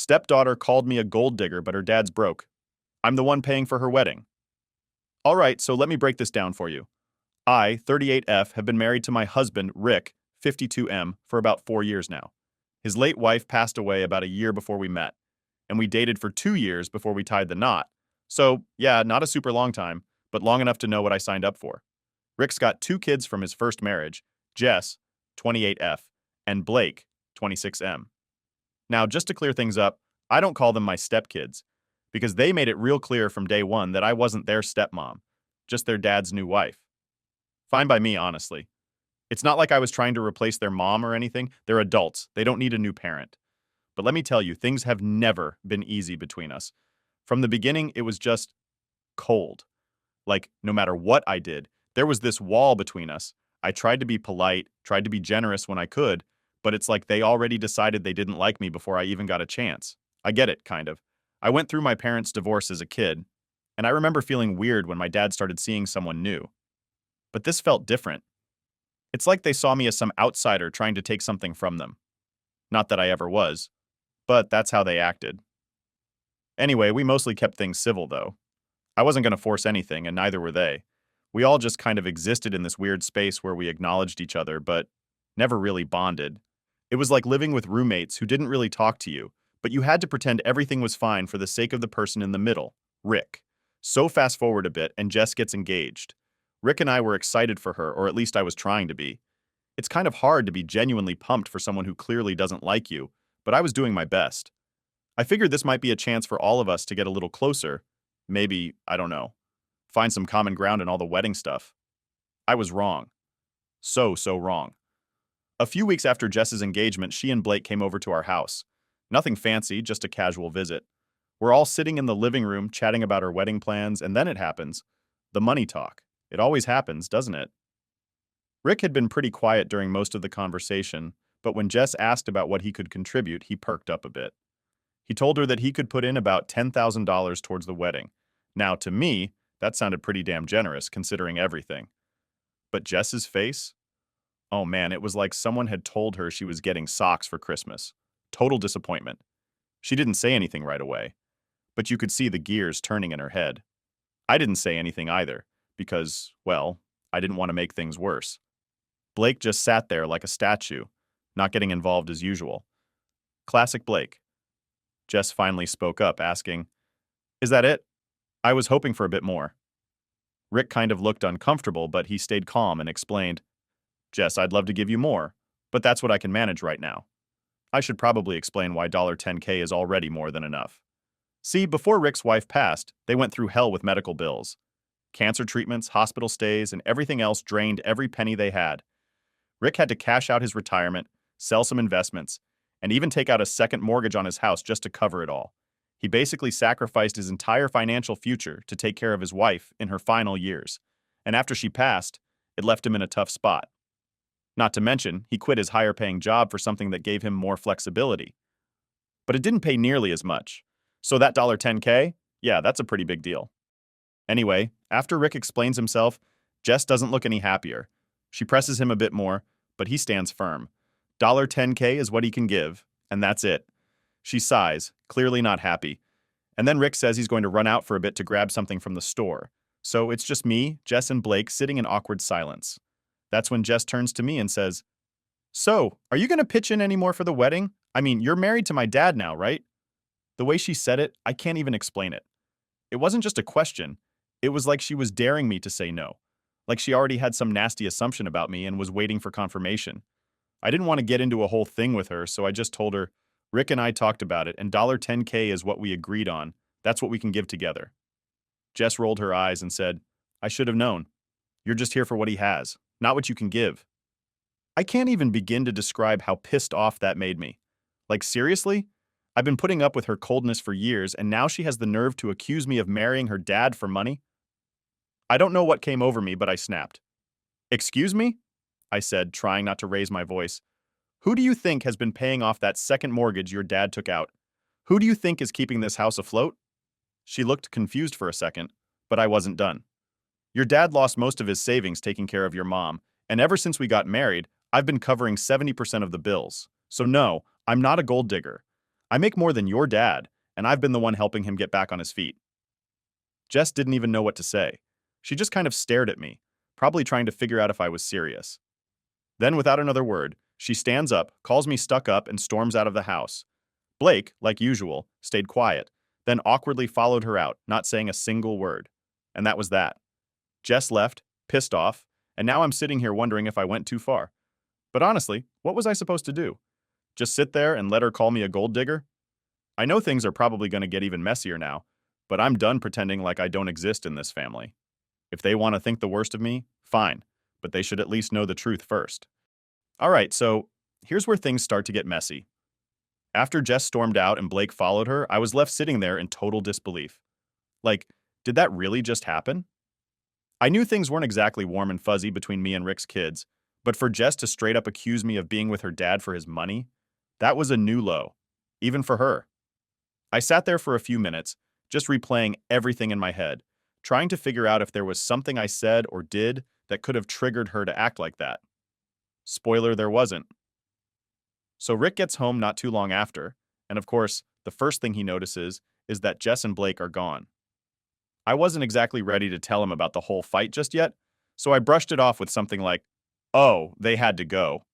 Stepdaughter called me a gold digger, but her dad's broke. I'm the one paying for her wedding. All right, so let me break this down for you. I, 38F, have been married to my husband, Rick, 52M, for about 4 years now. His late wife passed away about a year before we met, and we dated for 2 years before we tied the knot. So, yeah, not a super long time, but long enough to know what I signed up for. Rick's got 2 kids from his first marriage, Jess, 28F, and Blake, 26M. Now, just to clear things up, I don't call them my stepkids, because they made it real clear from day one that I wasn't their stepmom, just their dad's new wife. Fine by me, honestly. It's not like I was trying to replace their mom or anything. They're adults. They don't need a new parent. But let me tell you, things have never been easy between us. From the beginning, it was just cold. Like, no matter what I did, there was this wall between us. I tried to be polite, tried to be generous when I could, but it's like they already decided they didn't like me before I even got a chance. I get it, kind of. I went through my parents' divorce as a kid, and I remember feeling weird when my dad started seeing someone new. But this felt different. It's like they saw me as some outsider trying to take something from them. Not that I ever was, but that's how they acted. Anyway, we mostly kept things civil, though. I wasn't going to force anything, and neither were they. We all just kind of existed in this weird space where we acknowledged each other, but never really bonded. It was like living with roommates who didn't really talk to you, but you had to pretend everything was fine for the sake of the person in the middle, Rick. So fast forward a bit, and Jess gets engaged. Rick and I were excited for her, or at least I was trying to be. It's kind of hard to be genuinely pumped for someone who clearly doesn't like you, but I was doing my best. I figured this might be a chance for all of us to get a little closer. Maybe, I don't know, find some common ground in all the wedding stuff. I was wrong. So wrong. A few weeks after Jess's engagement, she and Blake came over to our house. Nothing fancy, just a casual visit. We're all sitting in the living room chatting about our wedding plans, and then it happens. The money talk. It always happens, doesn't it? Rick had been pretty quiet during most of the conversation, but when Jess asked about what he could contribute, he perked up a bit. He told her that he could put in about $10,000 towards the wedding. Now, to me, that sounded pretty damn generous, considering everything. But Jess's face? Oh man, it was like someone had told her she was getting socks for Christmas. Total disappointment. She didn't say anything right away, but you could see the gears turning in her head. I didn't say anything either, because, well, I didn't want to make things worse. Blake just sat there like a statue, not getting involved as usual. Classic Blake. Jess finally spoke up, asking, "Is that it? I was hoping for a bit more." Rick kind of looked uncomfortable, but he stayed calm and explained, "Jess, I'd love to give you more, but that's what I can manage right now." I should probably explain why $10K is already more than enough. See, before Rick's wife passed, they went through hell with medical bills. Cancer treatments, hospital stays, and everything else drained every penny they had. Rick had to cash out his retirement, sell some investments, and even take out a second mortgage on his house just to cover it all. He basically sacrificed his entire financial future to take care of his wife in her final years, and after she passed, it left him in a tough spot. Not to mention, he quit his higher-paying job for something that gave him more flexibility. But it didn't pay nearly as much. So that $10K? Yeah, that's a pretty big deal. Anyway, after Rick explains himself, Jess doesn't look any happier. She presses him a bit more, but he stands firm. $10K is what he can give, and that's it. She sighs, clearly not happy. And then Rick says he's going to run out for a bit to grab something from the store. So it's just me, Jess, and Blake sitting in awkward silence. That's when Jess turns to me and says, "So, are you going to pitch in any more for the wedding? I mean, you're married to my dad now, right?" The way she said it, I can't even explain it. It wasn't just a question. It was like she was daring me to say no. Like she already had some nasty assumption about me and was waiting for confirmation. I didn't want to get into a whole thing with her, so I just told her, "Rick and I talked about it, and $10K is what we agreed on. That's what we can give together." Jess rolled her eyes and said, "I should have known. You're just here for what he has, not what you can give." I can't even begin to describe how pissed off that made me. Like, seriously? I've been putting up with her coldness for years, and now she has the nerve to accuse me of marrying her dad for money? I don't know what came over me, but I snapped. "Excuse me?" I said, trying not to raise my voice. "Who do you think has been paying off that second mortgage your dad took out? Who do you think is keeping this house afloat?" She looked confused for a second, but I wasn't done. "Your dad lost most of his savings taking care of your mom, and ever since we got married, I've been covering 70% of the bills. So no, I'm not a gold digger. I make more than your dad, and I've been the one helping him get back on his feet. Jess didn't even know what to say. She just kind of stared at me, probably trying to figure out if I was serious. Then, without another word, she stands up, calls me stuck up, and storms out of the house. Blake, like usual, stayed quiet, then awkwardly followed her out, not saying a single word. And that was that. Jess left, pissed off, and now I'm sitting here wondering if I went too far. But honestly, what was I supposed to do? Just sit there and let her call me a gold digger? I know things are probably going to get even messier now, but I'm done pretending like I don't exist in this family. If they want to think the worst of me, fine, but they should at least know the truth first. All right, so here's where things start to get messy. After Jess stormed out and Blake followed her, I was left sitting there in total disbelief. Like, did that really just happen? I knew things weren't exactly warm and fuzzy between me and Rick's kids, but for Jess to straight up accuse me of being with her dad for his money, that was a new low, even for her. I sat there for a few minutes, just replaying everything in my head, trying to figure out if there was something I said or did that could have triggered her to act like that. Spoiler, there wasn't. So Rick gets home not too long after, and of course, the first thing he notices is that Jess and Blake are gone. I wasn't exactly ready to tell him about the whole fight just yet, so I brushed it off with something like, "Oh, they had to go."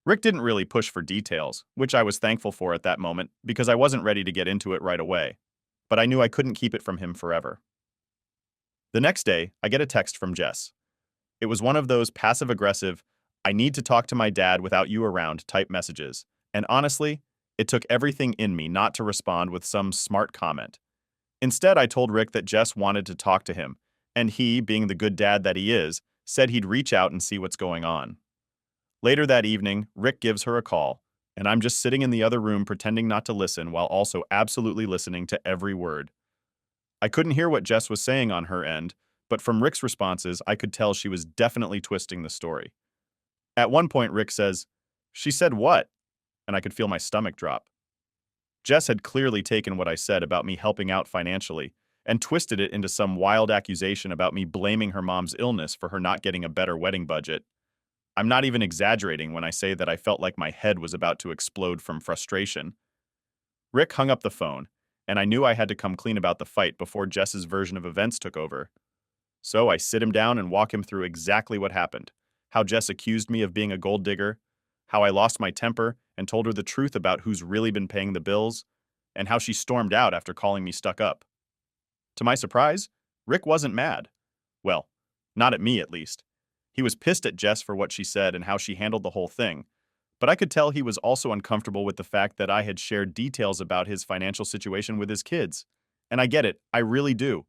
Rick didn't really push for details, which I was thankful for at that moment because I wasn't ready to get into it right away, but I knew I couldn't keep it from him forever. The next day, I get a text from Jess. It was one of those passive-aggressive, "I need to talk to my dad without you around" type messages, and honestly, it took everything in me not to respond with some smart comment. Instead, I told Rick that Jess wanted to talk to him, and he, being the good dad that he is, said he'd reach out and see what's going on. Later that evening, Rick gives her a call, and I'm just sitting in the other room pretending not to listen while also absolutely listening to every word. I couldn't hear what Jess was saying on her end, but from Rick's responses, I could tell she was definitely twisting the story. At one point, Rick says, "She said what?" And I could feel my stomach drop. Jess had clearly taken what I said about me helping out financially and twisted it into some wild accusation about me blaming her mom's illness for her not getting a better wedding budget. I'm not even exaggerating when I say that I felt like my head was about to explode from frustration. Rick hung up the phone, and I knew I had to come clean about the fight before Jess's version of events took over. So I sit him down and walk him through exactly what happened, how Jess accused me of being a gold digger, how I lost my temper and told her the truth about who's really been paying the bills, and how she stormed out after calling me stuck up. To my surprise, Rick wasn't mad. Well, not at me at least. He was pissed at Jess for what she said and how she handled the whole thing, but I could tell he was also uncomfortable with the fact that I had shared details about his financial situation with his kids. And I get it, I really do.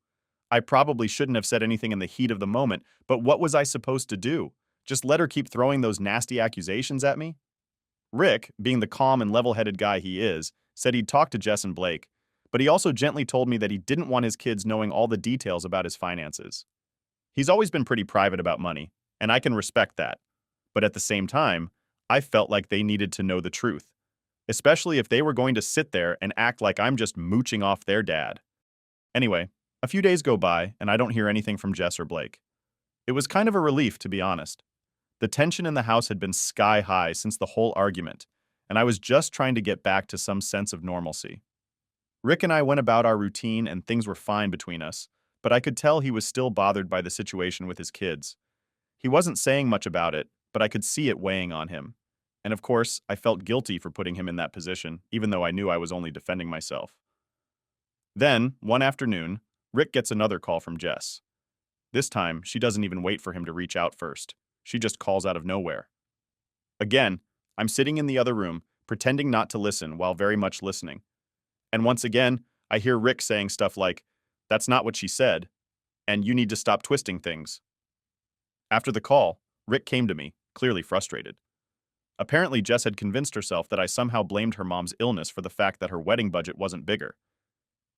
I probably shouldn't have said anything in the heat of the moment, but what was I supposed to do? Just let her keep throwing those nasty accusations at me? Rick, being the calm and level-headed guy he is, said he'd talked to Jess and Blake, but he also gently told me that he didn't want his kids knowing all the details about his finances. He's always been pretty private about money, and I can respect that. But at the same time, I felt like they needed to know the truth, especially if they were going to sit there and act like I'm just mooching off their dad. Anyway, a few days go by, and I don't hear anything from Jess or Blake. It was kind of a relief, to be honest. The tension in the house had been sky high since the whole argument, and I was just trying to get back to some sense of normalcy. Rick and I went about our routine and things were fine between us, but I could tell he was still bothered by the situation with his kids. He wasn't saying much about it, but I could see it weighing on him. And of course, I felt guilty for putting him in that position, even though I knew I was only defending myself. Then, one afternoon, Rick gets another call from Jess. This time, she doesn't even wait for him to reach out first. She just calls out of nowhere. Again, I'm sitting in the other room, pretending not to listen while very much listening. And once again, I hear Rick saying stuff like, "That's not what she said," and "You need to stop twisting things." After the call, Rick came to me, clearly frustrated. Apparently, Jess had convinced herself that I somehow blamed her mom's illness for the fact that her wedding budget wasn't bigger.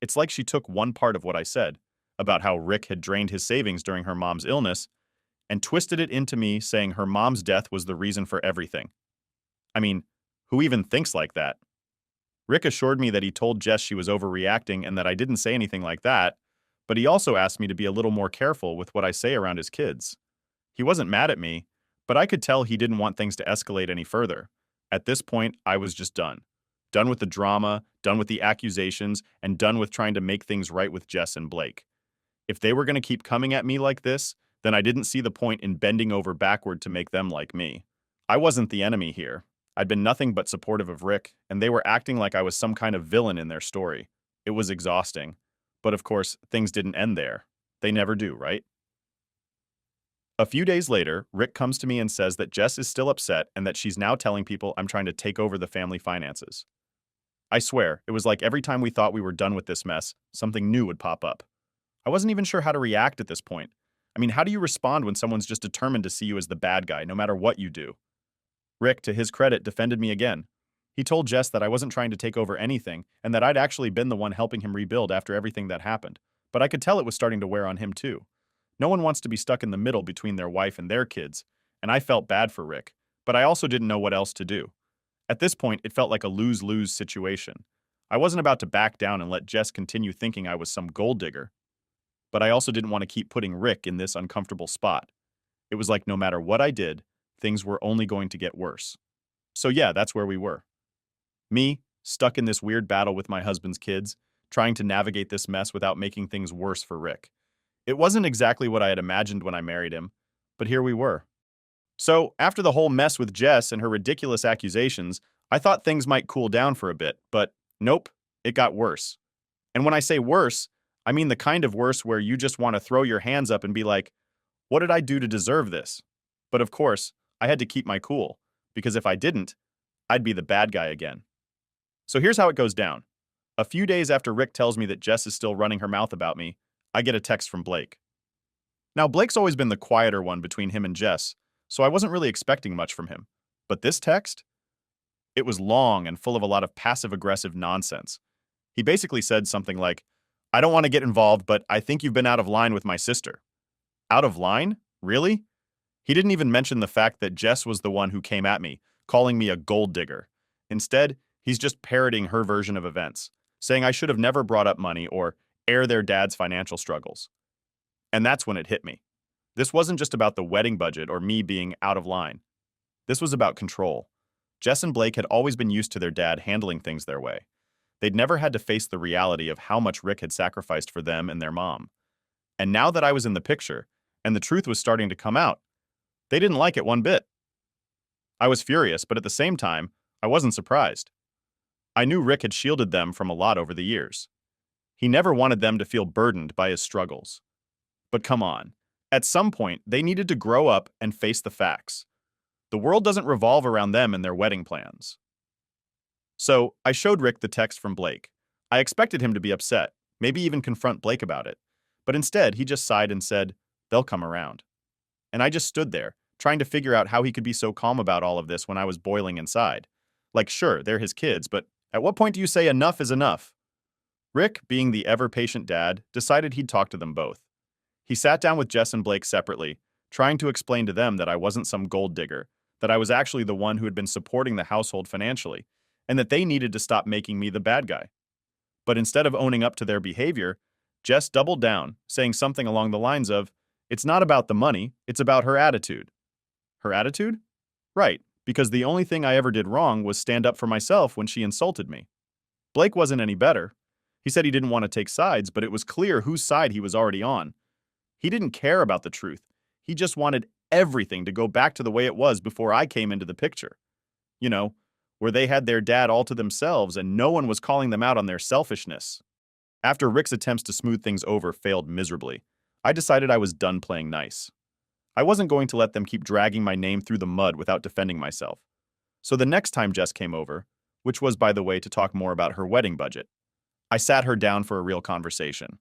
It's like she took one part of what I said, about how Rick had drained his savings during her mom's illness, and twisted it into me saying her mom's death was the reason for everything. I mean, who even thinks like that? Rick assured me that he told Jess she was overreacting and that I didn't say anything like that, but he also asked me to be a little more careful with what I say around his kids. He wasn't mad at me, but I could tell he didn't want things to escalate any further. At this point, I was just done. Done with the drama, done with the accusations, and done with trying to make things right with Jess and Blake. If they were going to keep coming at me like this, then I didn't see the point in bending over backward to make them like me. I wasn't the enemy here. I'd been nothing but supportive of Rick, and they were acting like I was some kind of villain in their story. It was exhausting. But of course, things didn't end there. They never do, right? A few days later, Rick comes to me and says that Jess is still upset and that she's now telling people I'm trying to take over the family finances. I swear, it was like every time we thought we were done with this mess, something new would pop up. I wasn't even sure how to react at this point. I mean, how do you respond when someone's just determined to see you as the bad guy, no matter what you do? Rick, to his credit, defended me again. He told Jess that I wasn't trying to take over anything and that I'd actually been the one helping him rebuild after everything that happened. But I could tell it was starting to wear on him too. No one wants to be stuck in the middle between their wife and their kids, and I felt bad for Rick, but I also didn't know what else to do. At this point, it felt like a lose-lose situation. I wasn't about to back down and let Jess continue thinking I was some gold digger, but I also didn't want to keep putting Rick in this uncomfortable spot. It was like no matter what I did, things were only going to get worse. So yeah, that's where we were. Me, stuck in this weird battle with my husband's kids, trying to navigate this mess without making things worse for Rick. It wasn't exactly what I had imagined when I married him, but here we were. So, after the whole mess with Jess and her ridiculous accusations, I thought things might cool down for a bit, but nope, it got worse. And when I say worse, I mean the kind of worse where you just want to throw your hands up and be like, what did I do to deserve this? But of course, I had to keep my cool, because if I didn't, I'd be the bad guy again. So here's how it goes down. A few days after Rick tells me that Jess is still running her mouth about me, I get a text from Blake. Now, Blake's always been the quieter one between him and Jess, so I wasn't really expecting much from him. But this text? It was long and full of a lot of passive-aggressive nonsense. He basically said something like, I don't want to get involved, but I think you've been out of line with my sister. Out of line? Really? He didn't even mention the fact that Jess was the one who came at me, calling me a gold digger. Instead, he's just parroting her version of events, saying I should have never brought up money or air their dad's financial struggles. And that's when it hit me. This wasn't just about the wedding budget or me being out of line. This was about control. Jess and Blake had always been used to their dad handling things their way. They'd never had to face the reality of how much Rick had sacrificed for them and their mom. And now that I was in the picture, and the truth was starting to come out, they didn't like it one bit. I was furious, but at the same time, I wasn't surprised. I knew Rick had shielded them from a lot over the years. He never wanted them to feel burdened by his struggles. But come on, at some point, they needed to grow up and face the facts. The world doesn't revolve around them and their wedding plans. So, I showed Rick the text from Blake. I expected him to be upset, maybe even confront Blake about it. But instead, he just sighed and said, they'll come around. And I just stood there, trying to figure out how he could be so calm about all of this when I was boiling inside. Like, sure, they're his kids, but at what point do you say enough is enough? Rick, being the ever-patient dad, decided he'd talk to them both. He sat down with Jess and Blake separately, trying to explain to them that I wasn't some gold digger, that I was actually the one who had been supporting the household financially, and that they needed to stop making me the bad guy. But instead of owning up to their behavior, Jess doubled down, saying something along the lines of, it's not about the money, it's about her attitude. Her attitude? Right, because the only thing I ever did wrong was stand up for myself when she insulted me. Blake wasn't any better. He said he didn't want to take sides, but it was clear whose side he was already on. He didn't care about the truth. He just wanted everything to go back to the way it was before I came into the picture. You know, where they had their dad all to themselves and no one was calling them out on their selfishness. After Rick's attempts to smooth things over failed miserably, I decided I was done playing nice. I wasn't going to let them keep dragging my name through the mud without defending myself. So the next time Jess came over, which was, by the way, to talk more about her wedding budget, I sat her down for a real conversation.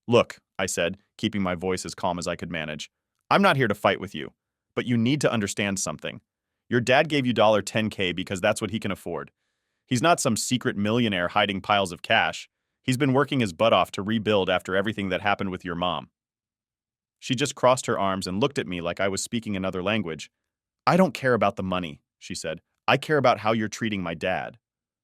Look, I said, keeping my voice as calm as I could manage, I'm not here to fight with you, but you need to understand something. Your dad gave you $10K because that's what he can afford. He's not some secret millionaire hiding piles of cash. He's been working his butt off to rebuild after everything that happened with your mom. She just crossed her arms and looked at me like I was speaking another language. I don't care about the money, she said. I care about how you're treating my dad.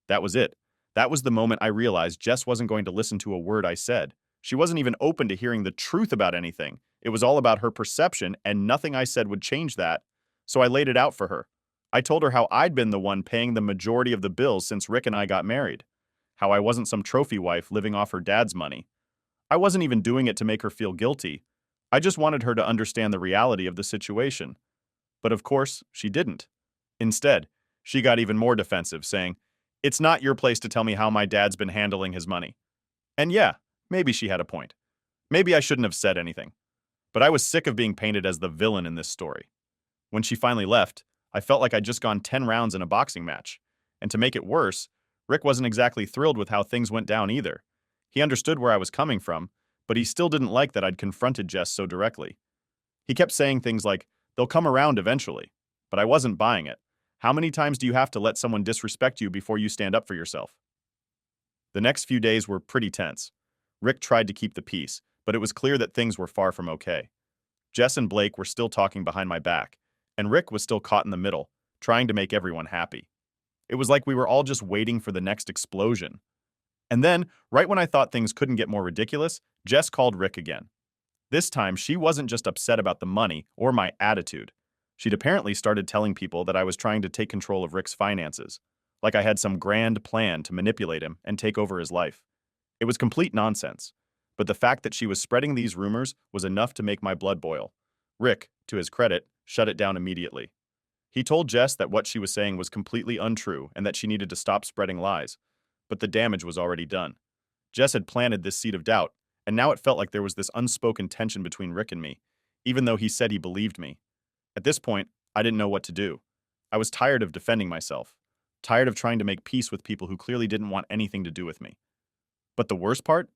That was it. That was the moment I realized Jess wasn't going to listen to a word I said. She wasn't even open to hearing the truth about anything. It was all about her perception, and nothing I said would change that. So I laid it out for her. I told her how I'd been the one paying the majority of the bills since Rick and I got married, how I wasn't some trophy wife living off her dad's money. I wasn't even doing it to make her feel guilty. I just wanted her to understand the reality of the situation. But of course, she didn't. Instead, she got even more defensive, saying, "It's not your place to tell me how my dad's been handling his money." And yeah, maybe she had a point. Maybe I shouldn't have said anything. But I was sick of being painted as the villain in this story. When she finally left, I felt like I'd just gone 10 rounds in a boxing match. And to make it worse, Rick wasn't exactly thrilled with how things went down either. He understood where I was coming from, but he still didn't like that I'd confronted Jess so directly. He kept saying things like, "They'll come around eventually." But I wasn't buying it. How many times do you have to let someone disrespect you before you stand up for yourself? The next few days were pretty tense. Rick tried to keep the peace, but it was clear that things were far from okay. Jess and Blake were still talking behind my back, and Rick was still caught in the middle, trying to make everyone happy. It was like we were all just waiting for the next explosion. And then, right when I thought things couldn't get more ridiculous, Jess called Rick again. This time, she wasn't just upset about the money or my attitude. She'd apparently started telling people that I was trying to take control of Rick's finances, like I had some grand plan to manipulate him and take over his life. It was complete nonsense, but the fact that she was spreading these rumors was enough to make my blood boil. Rick, to his credit, shut it down immediately. He told Jess that what she was saying was completely untrue and that she needed to stop spreading lies, but the damage was already done. Jess had planted this seed of doubt, and now it felt like there was this unspoken tension between Rick and me, even though he said he believed me. At this point, I didn't know what to do. I was tired of defending myself, tired of trying to make peace with people who clearly didn't want anything to do with me. But the worst part?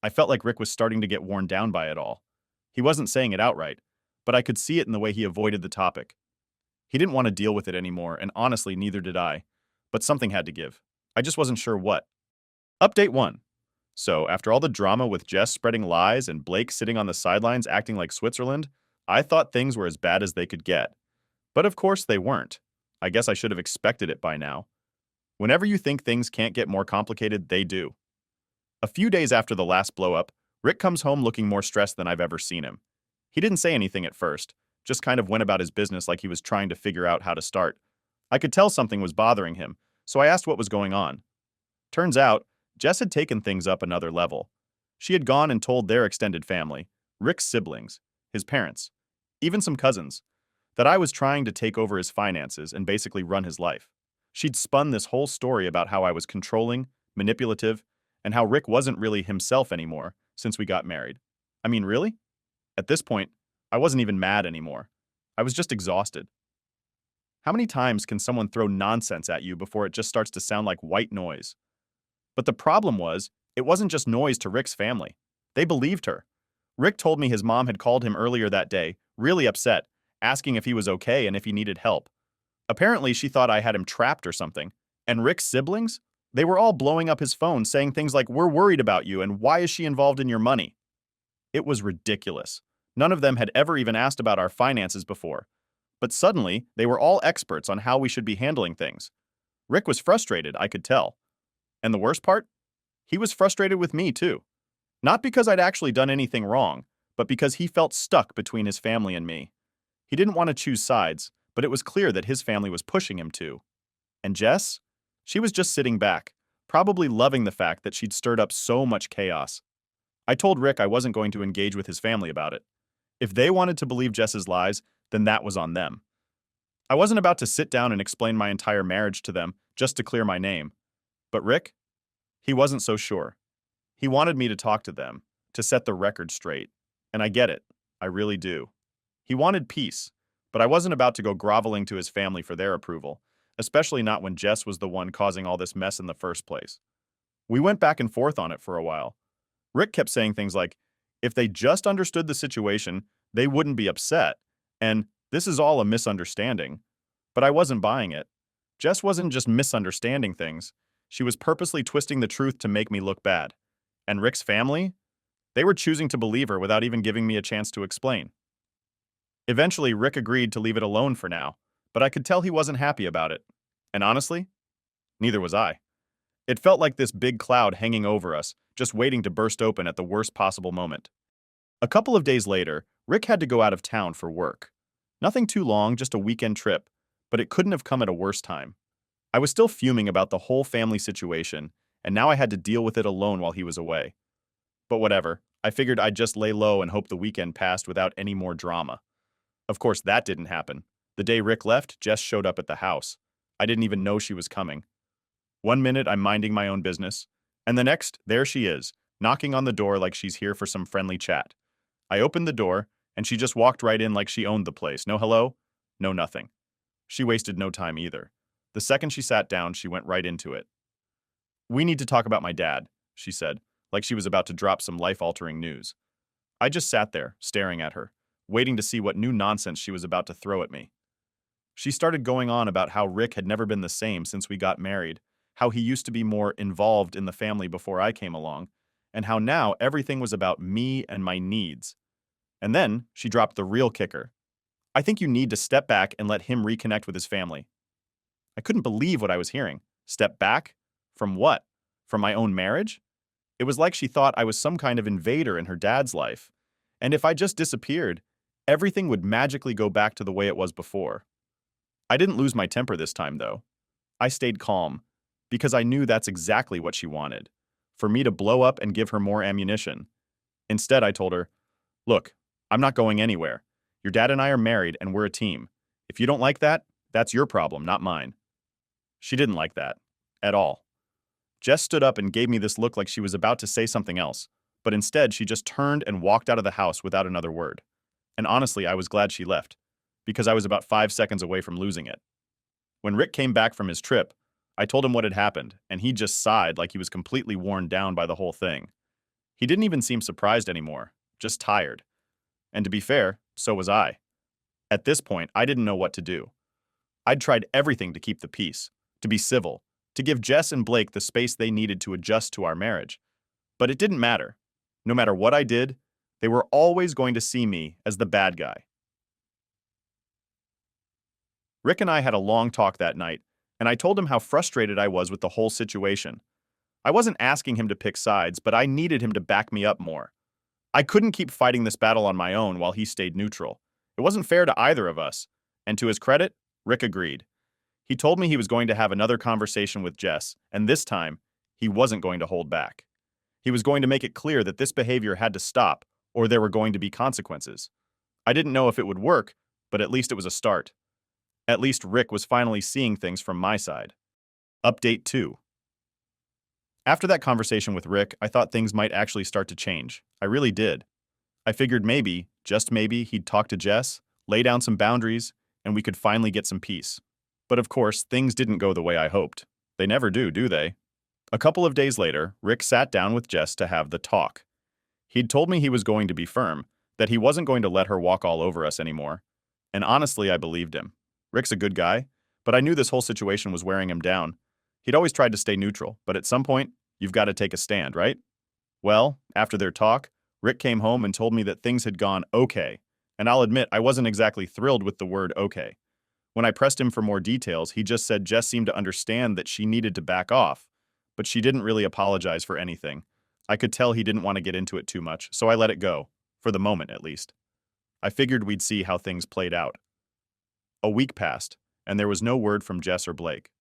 I felt like Rick was starting to get worn down by it all. He wasn't saying it outright, but I could see it in the way he avoided the topic. He didn't want to deal with it anymore, and honestly, neither did I. But something had to give. I just wasn't sure what. Update 1. So, after all the drama with Jess spreading lies and Blake sitting on the sidelines acting like Switzerland, I thought things were as bad as they could get. But of course they weren't. I guess I should have expected it by now. Whenever you think things can't get more complicated, they do. A few days after the last blow-up, Rick comes home looking more stressed than I've ever seen him. He didn't say anything at first, just kind of went about his business like he was trying to figure out how to start. I could tell something was bothering him, so I asked what was going on. Turns out, Jess had taken things up another level. She had gone and told their extended family, Rick's siblings, his parents, even some cousins, that I was trying to take over his finances and basically run his life. She'd spun this whole story about how I was controlling, manipulative, and how Rick wasn't really himself anymore since we got married. I mean, really? At this point, I wasn't even mad anymore. I was just exhausted. How many times can someone throw nonsense at you before it just starts to sound like white noise? But the problem was, it wasn't just noise to Rick's family. They believed her. Rick told me his mom had called him earlier that day, really upset, asking if he was okay and if he needed help. Apparently, she thought I had him trapped or something. And Rick's siblings? They were all blowing up his phone, saying things like, "We're worried about you, and why is she involved in your money?" It was ridiculous. None of them had ever even asked about our finances before. But suddenly, they were all experts on how we should be handling things. Rick was frustrated, I could tell. And the worst part? He was frustrated with me, too. Not because I'd actually done anything wrong, but because he felt stuck between his family and me. He didn't want to choose sides, but it was clear that his family was pushing him to. And Jess? She was just sitting back, probably loving the fact that she'd stirred up so much chaos. I told Rick I wasn't going to engage with his family about it. If they wanted to believe Jess's lies, then that was on them. I wasn't about to sit down and explain my entire marriage to them just to clear my name. But Rick? He wasn't so sure. He wanted me to talk to them, to set the record straight. And I get it. I really do. He wanted peace, but I wasn't about to go groveling to his family for their approval, especially not when Jess was the one causing all this mess in the first place. We went back and forth on it for a while. Rick kept saying things like, if they just understood the situation, they wouldn't be upset, and this is all a misunderstanding. But I wasn't buying it. Jess wasn't just misunderstanding things. She was purposely twisting the truth to make me look bad. And Rick's family? They were choosing to believe her without even giving me a chance to explain. Eventually, Rick agreed to leave it alone for now, but I could tell he wasn't happy about it. And honestly, neither was I. It felt like this big cloud hanging over us, just waiting to burst open at the worst possible moment. A couple of days later, Rick had to go out of town for work. Nothing too long, just a weekend trip, but it couldn't have come at a worse time. I was still fuming about the whole family situation, and now I had to deal with it alone while he was away. But whatever, I figured I'd just lay low and hope the weekend passed without any more drama. Of course, that didn't happen. The day Rick left, Jess showed up at the house. I didn't even know she was coming. One minute, I'm minding my own business, and the next, there she is, knocking on the door like she's here for some friendly chat. I opened the door, and she just walked right in like she owned the place. No hello? No nothing. She wasted no time either. The second she sat down, she went right into it. "We need to talk about my dad," she said, like she was about to drop some life-altering news. I just sat there, staring at her, waiting to see what new nonsense she was about to throw at me. She started going on about how Rick had never been the same since we got married, how he used to be more involved in the family before I came along, and how now everything was about me and my needs. And then she dropped the real kicker. "I think you need to step back and let him reconnect with his family." I couldn't believe what I was hearing. Step back? From what? From my own marriage? It was like she thought I was some kind of invader in her dad's life. And if I just disappeared, everything would magically go back to the way it was before. I didn't lose my temper this time, though. I stayed calm, because I knew that's exactly what she wanted, for me to blow up and give her more ammunition. Instead, I told her, "Look, I'm not going anywhere. Your dad and I are married and we're a team. If you don't like that, that's your problem, not mine." She didn't like that. At all. Jess stood up and gave me this look like she was about to say something else, but instead she just turned and walked out of the house without another word. And honestly, I was glad she left, because I was about 5 seconds away from losing it. When Rick came back from his trip, I told him what had happened, and he just sighed like he was completely worn down by the whole thing. He didn't even seem surprised anymore, just tired. And to be fair, so was I. At this point, I didn't know what to do. I'd tried everything to keep the peace, to be civil, to give Jess and Blake the space they needed to adjust to our marriage. But it didn't matter. No matter what I did, they were always going to see me as the bad guy. Rick and I had a long talk that night, and I told him how frustrated I was with the whole situation. I wasn't asking him to pick sides, but I needed him to back me up more. I couldn't keep fighting this battle on my own while he stayed neutral. It wasn't fair to either of us, and to his credit, Rick agreed. He told me he was going to have another conversation with Jess, and this time, he wasn't going to hold back. He was going to make it clear that this behavior had to stop, or there were going to be consequences. I didn't know if it would work, but at least it was a start. At least Rick was finally seeing things from my side. Update 2. After that conversation with Rick, I thought things might actually start to change. I really did. I figured maybe, just maybe, he'd talk to Jess, lay down some boundaries, and we could finally get some peace. But of course, things didn't go the way I hoped. They never do they? A couple of days later, Rick sat down with Jess to have the talk. He'd told me he was going to be firm, that he wasn't going to let her walk all over us anymore. And honestly, I believed him. Rick's a good guy, but I knew this whole situation was wearing him down. He'd always tried to stay neutral, but at some point, you've got to take a stand, right? Well, after their talk, Rick came home and told me that things had gone okay, and I'll admit I wasn't exactly thrilled with the word okay. When I pressed him for more details, he just said Jess seemed to understand that she needed to back off, but she didn't really apologize for anything. I could tell he didn't want to get into it too much, so I let it go, for the moment at least. I figured we'd see how things played out. A week passed, and there was no word from Jess or Blake.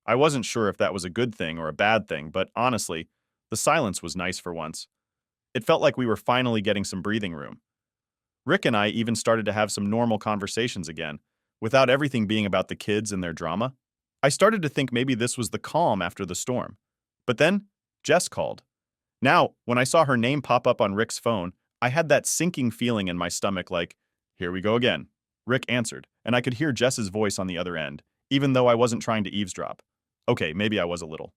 I wasn't sure if that was a good thing or a bad thing, but honestly, the silence was nice for once. It felt like we were finally getting some breathing room. Rick and I even started to have some normal conversations again, without everything being about the kids and their drama. I started to think maybe this was the calm after the storm. But then, Jess called. Now, when I saw her name pop up on Rick's phone, I had that sinking feeling in my stomach like, here we go again. Rick answered, and I could hear Jess's voice on the other end, even though I wasn't trying to eavesdrop. Okay, maybe I was a little.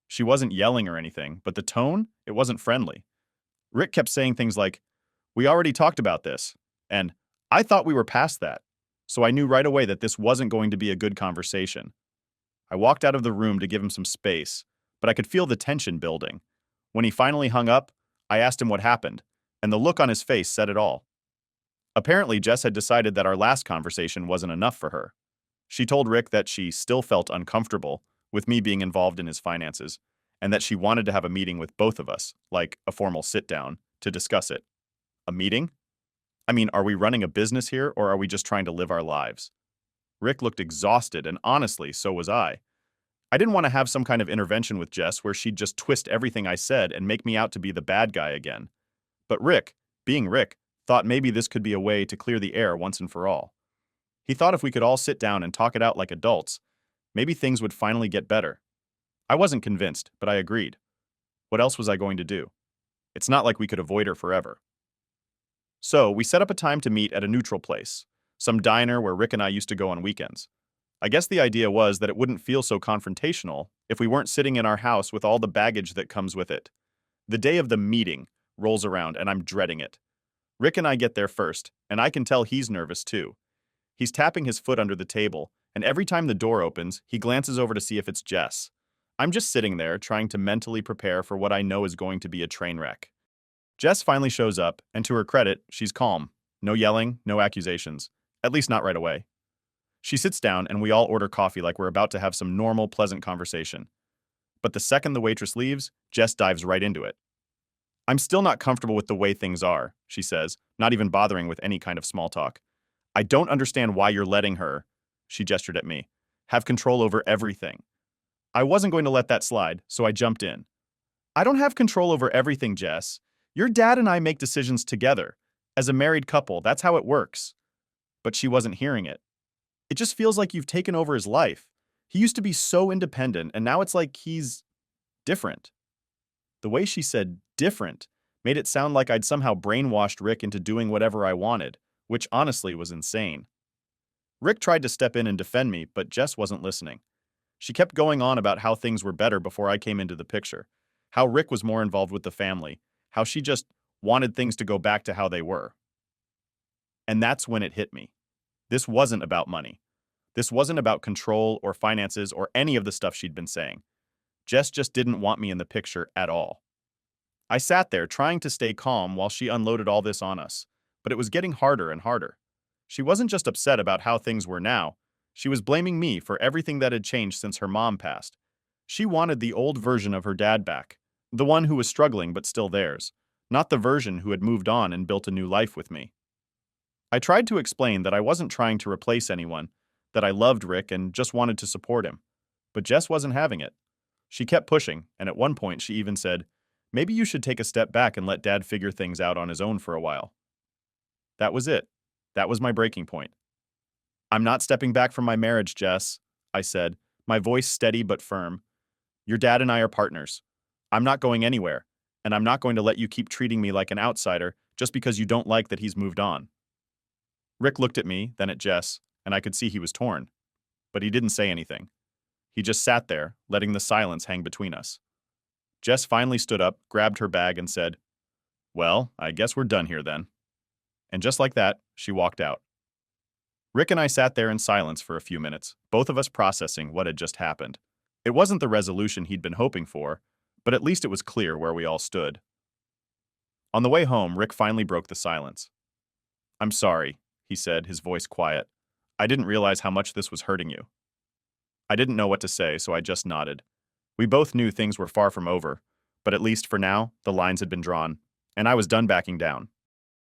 She wasn't yelling or anything, but the tone, it wasn't friendly. Rick kept saying things like, "We already talked about this," and "I thought we were past that." So I knew right away that this wasn't going to be a good conversation. I walked out of the room to give him some space, but I could feel the tension building. When he finally hung up, I asked him what happened, and the look on his face said it all. Apparently, Jess had decided that our last conversation wasn't enough for her. She told Rick that she still felt uncomfortable with me being involved in his finances, and that she wanted to have a meeting with both of us, like a formal sit-down, to discuss it. A meeting? I mean, are we running a business here, or are we just trying to live our lives? Rick looked exhausted, and honestly, so was I. I didn't want to have some kind of intervention with Jess where she'd just twist everything I said and make me out to be the bad guy again. But Rick, being Rick, thought maybe this could be a way to clear the air once and for all. He thought if we could all sit down and talk it out like adults, maybe things would finally get better. I wasn't convinced, but I agreed. What else was I going to do? It's not like we could avoid her forever. So, we set up a time to meet at a neutral place, some diner where Rick and I used to go on weekends. I guess the idea was that it wouldn't feel so confrontational if we weren't sitting in our house with all the baggage that comes with it. The day of the meeting rolls around, and I'm dreading it. Rick and I get there first, and I can tell he's nervous too. He's tapping his foot under the table, and every time the door opens, he glances over to see if it's Jess. I'm just sitting there, trying to mentally prepare for what I know is going to be a train wreck. Jess finally shows up, and to her credit, she's calm. No yelling, no accusations. At least not right away. She sits down, and we all order coffee like we're about to have some normal, pleasant conversation. But the second the waitress leaves, Jess dives right into it. I'm still not comfortable with the way things are, she says, not even bothering with any kind of small talk. I don't understand why you're letting her, she gestured at me, have control over everything. I wasn't going to let that slide, so I jumped in. I don't have control over everything, Jess. Your dad and I make decisions together. As a married couple, that's how it works. But she wasn't hearing it. It just feels like you've taken over his life. He used to be so independent, and now it's like he's different. The way she said different made it sound like I'd somehow brainwashed Rick into doing whatever I wanted, which honestly was insane. Rick tried to step in and defend me, but Jess wasn't listening. She kept going on about how things were better before I came into the picture, how Rick was more involved with the family, how she just wanted things to go back to how they were. And that's when it hit me. This wasn't about money. This wasn't about control or finances or any of the stuff she'd been saying. Jess just didn't want me in the picture at all. I sat there trying to stay calm while she unloaded all this on us, but it was getting harder and harder. She wasn't just upset about how things were now. She was blaming me for everything that had changed since her mom passed. She wanted the old version of her dad back, the one who was struggling but still theirs, not the version who had moved on and built a new life with me. I tried to explain that I wasn't trying to replace anyone, that I loved Rick and just wanted to support him. But Jess wasn't having it. She kept pushing, and at one point she even said, "Maybe you should take a step back and let Dad figure things out on his own for a while." That was it. That was my breaking point. "I'm not stepping back from my marriage, Jess," I said, my voice steady but firm. "Your dad and I are partners. I'm not going anywhere, and I'm not going to let you keep treating me like an outsider just because you don't like that he's moved on." Rick looked at me, then at Jess, and I could see he was torn. But he didn't say anything. He just sat there, letting the silence hang between us. Jess finally stood up, grabbed her bag, and said, "Well, I guess we're done here then." And just like that, she walked out. Rick and I sat there in silence for a few minutes, both of us processing what had just happened. It wasn't the resolution he'd been hoping for, but at least it was clear where we all stood. On the way home, Rick finally broke the silence. "I'm sorry," he said, his voice quiet. "I didn't realize how much this was hurting you." I didn't know what to say, so I just nodded. We both knew things were far from over, but at least for now, the lines had been drawn, and I was done backing down.